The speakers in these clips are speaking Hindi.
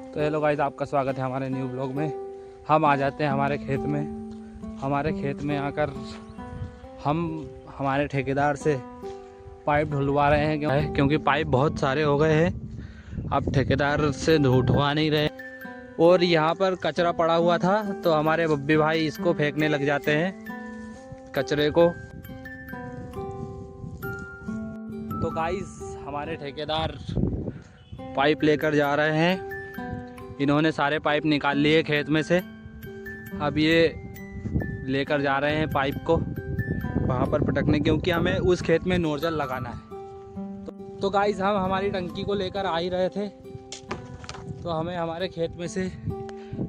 तो हेलो गाइस, आपका स्वागत है हमारे न्यू ब्लॉग में। हम आ जाते हैं हमारे खेत में। हमारे खेत में आकर हम हमारे ठेकेदार से पाइप ढुलवा रहे हैं क्योंकि पाइप बहुत सारे हो गए हैं। अब ठेकेदार से ढुलवा नहीं रहे और यहाँ पर कचरा पड़ा हुआ था तो हमारे बब्बी भाई इसको फेंकने लग जाते हैं, कचरे को। तो गाइस, हमारे ठेकेदार पाइप लेकर जा रहे हैं। इन्होंने सारे पाइप निकाल लिए खेत में से। अब ये लेकर जा रहे हैं पाइप को वहाँ पर पटकने, क्योंकि हमें उस खेत में नोजल लगाना है। तो गाइस, हम हमारी टंकी को लेकर आ ही रहे थे तो हमें हमारे खेत में से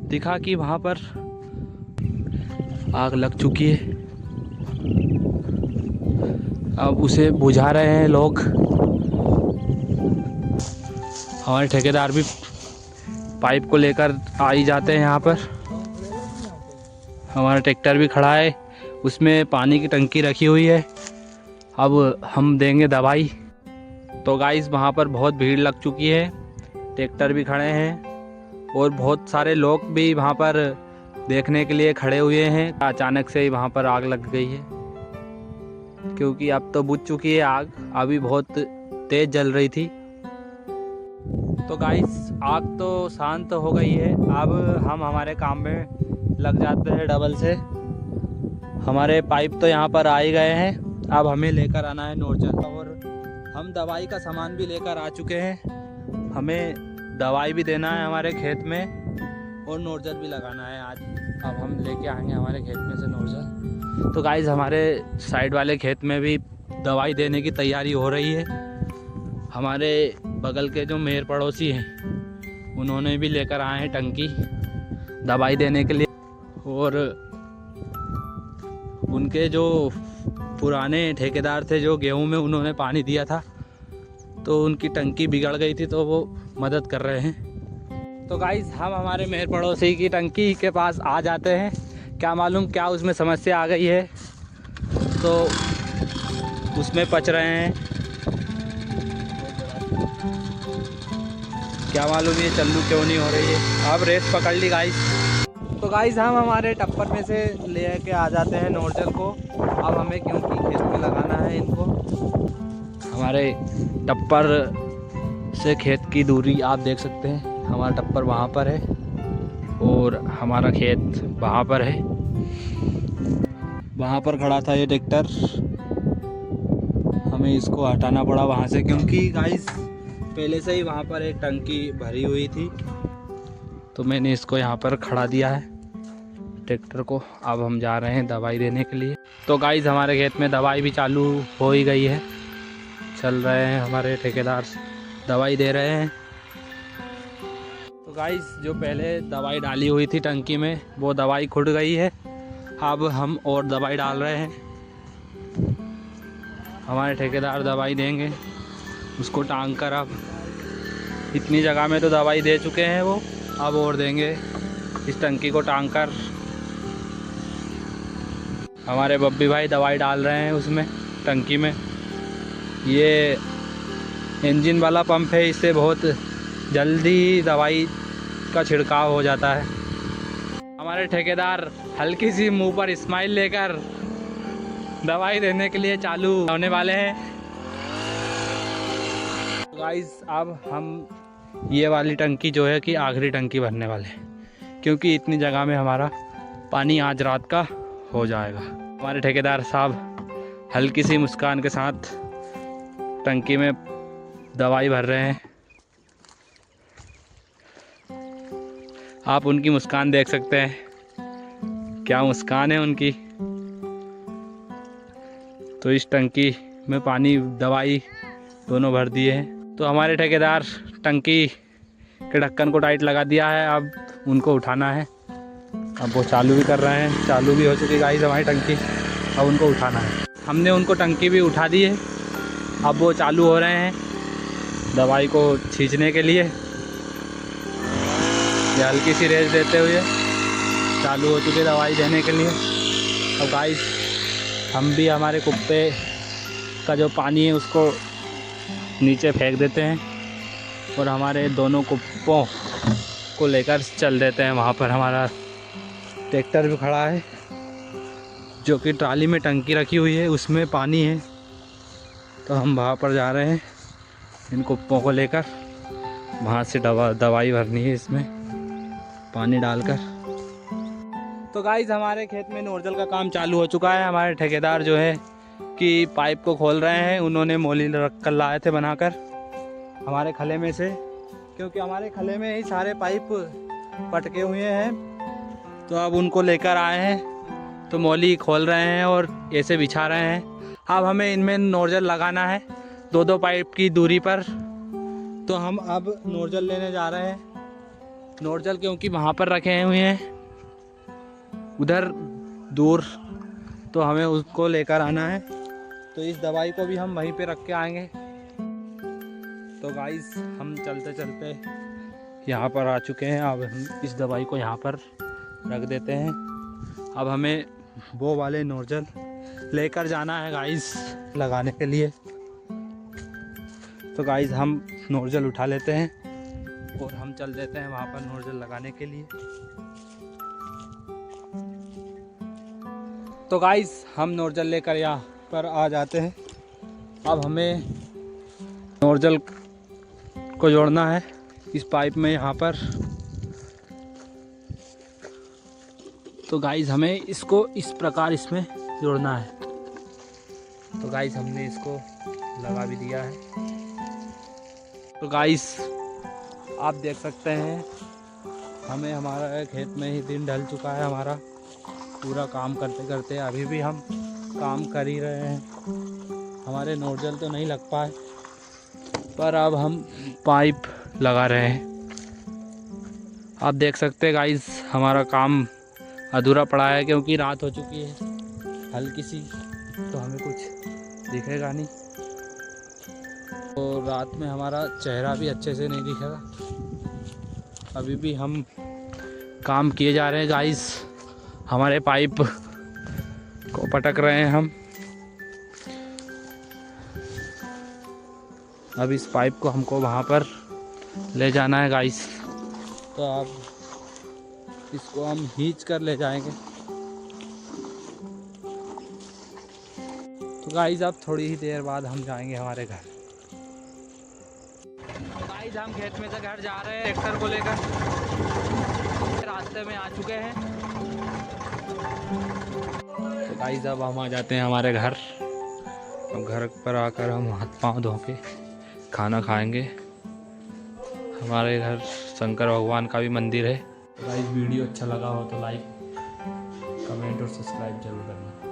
दिखा कि वहाँ पर आग लग चुकी है। अब उसे बुझा रहे हैं लोग। हमारे ठेकेदार भी पाइप को लेकर आ ही जाते हैं यहाँ पर। हमारा ट्रैक्टर भी खड़ा है, उसमें पानी की टंकी रखी हुई है। अब हम देंगे दवाई। तो गाइस, वहाँ पर बहुत भीड़ लग चुकी है, ट्रैक्टर भी खड़े हैं और बहुत सारे लोग भी वहाँ पर देखने के लिए खड़े हुए हैं। अचानक से ही वहाँ पर आग लग गई है, क्योंकि अब तो बुझ चुकी है आग, अभी बहुत तेज़ जल रही थी। तो गाइस, आग तो शांत हो गई है। अब हम हमारे काम में लग जाते हैं डबल से। हमारे पाइप तो यहाँ पर आ ही गए हैं। अब हमें लेकर आना है नोजल, और हम दवाई का सामान भी लेकर आ चुके हैं। हमें दवाई भी देना है हमारे खेत में और नोजल भी लगाना है आज। अब हम लेके आएंगे हमारे खेत में से नोजल। तो गाइस, हमारे साइड वाले खेत में भी दवाई देने की तैयारी हो रही है। हमारे बगल के जो मेयर पड़ोसी हैं उन्होंने भी लेकर आए हैं टंकी दवाई देने के लिए। और उनके जो पुराने ठेकेदार थे जो गेहूं में उन्होंने पानी दिया था, तो उनकी टंकी बिगड़ गई थी तो वो मदद कर रहे हैं। तो गाइस, हम हमारे मेयर पड़ोसी की टंकी के पास आ जाते हैं। क्या मालूम क्या उसमें समस्या आ गई है, तो उसमें पच रहे हैं। क्या मालूम ये चालू क्यों नहीं हो रही है। अब रेस पकड़ ली गाइस। तो गाइस, हम हमारे टप्पर में से ले के आ जाते हैं नोजल को। अब हमें क्योंकि खेत में लगाना है इनको। हमारे टप्पर से खेत की दूरी आप देख सकते हैं। हमारा टप्पर वहाँ पर है और हमारा खेत वहाँ पर है। वहाँ पर खड़ा था ये ट्रैक्टर, हमें इसको हटाना पड़ा वहाँ से, क्योंकि गाइस पहले से ही वहाँ पर एक टंकी भरी हुई थी तो मैंने इसको यहाँ पर खड़ा दिया है ट्रैक्टर को। अब हम जा रहे हैं दवाई देने के लिए। तो गाइस, हमारे खेत में दवाई भी चालू हो ही गई है। चल रहे हैं हमारे ठेकेदार दवाई दे रहे हैं। तो गाइस, जो पहले दवाई डाली हुई थी टंकी में वो दवाई खुट गई है। अब हम और दवाई डाल रहे हैं। हमारे ठेकेदार दवाई देंगे उसको टांग कर। अब इतनी जगह में तो दवाई दे चुके हैं वो, अब और देंगे इस टंकी को टांग कर। हमारे बब्बी भाई दवाई डाल रहे हैं उसमें टंकी में। ये इंजन वाला पंप है, इससे बहुत जल्दी दवाई का छिड़काव हो जाता है। हमारे ठेकेदार हल्की सी मुंह पर स्माइल लेकर दवाई देने के लिए चालू होने वाले हैं। गाइस, अब हम ये वाली टंकी जो है कि आखिरी टंकी भरने वाले हैं, क्योंकि इतनी जगह में हमारा पानी आज रात का हो जाएगा। हमारे ठेकेदार साहब हल्की सी मुस्कान के साथ टंकी में दवाई भर रहे हैं। आप उनकी मुस्कान देख सकते हैं, क्या मुस्कान है उनकी। तो इस टंकी में पानी दवाई दोनों भर दिए हैं। तो हमारे ठेकेदार टंकी के ढक्कन को टाइट लगा दिया है। अब उनको उठाना है। अब वो चालू भी कर रहे हैं, चालू भी हो चुकी है गाइस हमारी टंकी। अब उनको उठाना है। हमने उनको टंकी भी उठा दी है। अब वो चालू हो रहे हैं दवाई को छींचने के लिए। ये हल्की सी रेस देते हुए चालू हो चुकी दवाई देने के लिए। अब गाइस, हम भी हमारे कुप्पे का जो पानी है उसको नीचे फेंक देते हैं और हमारे दोनों कुप्पों को लेकर चल देते हैं। वहाँ पर हमारा ट्रैक्टर भी खड़ा है, जो कि ट्राली में टंकी रखी हुई है, उसमें पानी है। तो हम वहाँ पर जा रहे हैं इन कुप्पों को लेकर। वहाँ से दवाई भरनी है इसमें पानी डालकर। तो गाइस हमारे खेत में नोजल का काम चालू हो चुका है। हमारे ठेकेदार जो है कि पाइप को खोल रहे हैं। उन्होंने मोली रख कर लाए थे बनाकर हमारे खले में से, क्योंकि हमारे खले में ही सारे पाइप पटके हुए हैं। तो अब उनको लेकर आए हैं, तो मोली खोल रहे हैं और ऐसे बिछा रहे हैं। अब हमें इनमें नोजल लगाना है 2-2 पाइप की दूरी पर। तो हम अब नोजल लेने जा रहे हैं। नोजल क्योंकि वहाँ पर रखे हुए हैं उधर दूर, तो हमें उसको लेकर आना है। तो इस दवाई को भी हम वहीं पे रख के आएंगे। तो गाइस हम चलते चलते यहाँ पर आ चुके हैं। अब हम इस दवाई को यहाँ पर रख देते हैं। अब हमें वो वाले नोजल लेकर जाना है गाइस लगाने के लिए। तो गाइस हम नोजल उठा लेते हैं और हम चल देते हैं वहाँ पर नोजल लगाने के लिए। तो गाइस हम नोजल लेकर यहाँ पर आ जाते हैं। अब हमें नोजल को जोड़ना है इस पाइप में यहाँ पर। तो गाइस हमें इसको इस प्रकार इसमें जोड़ना है। तो गाइस हमने इसको लगा भी दिया है। तो गाइस आप देख सकते हैं हमें हमारा खेत में ही दिन ढल चुका है। हमारा पूरा काम करते करते अभी भी हम काम कर ही रहे हैं। हमारे नोजल तो नहीं लग पाए, पर अब हम पाइप लगा रहे हैं। आप देख सकते हैं गाइस हमारा काम अधूरा पड़ा है, क्योंकि रात हो चुकी है हल्की सी, तो हमें कुछ दिखेगा नहीं। तो रात में हमारा चेहरा भी अच्छे से नहीं दिखेगा। अभी भी हम काम किए जा रहे हैं गाइस। हमारे पाइप को पटक रहे हैं हम। अब इस पाइप को हमको वहाँ पर ले जाना है गाइस। तो अब इसको हम खींच कर ले जाएंगे। तो गाइस अब थोड़ी ही देर बाद हम जाएंगे हमारे घर। तो गाइस हम खेत में से घर जा रहे हैं ट्रैक्टर को लेकर। रास्ते में आ चुके हैं। तो गाइस अब हम आ जाते हैं हमारे घर। अब घर पर आकर हम हाथ पांव धो के खाना खाएंगे। हमारे घर शंकर भगवान का भी मंदिर है। तो गाइस वीडियो अच्छा लगा हो तो लाइक, कमेंट और सब्सक्राइब जरूर करना।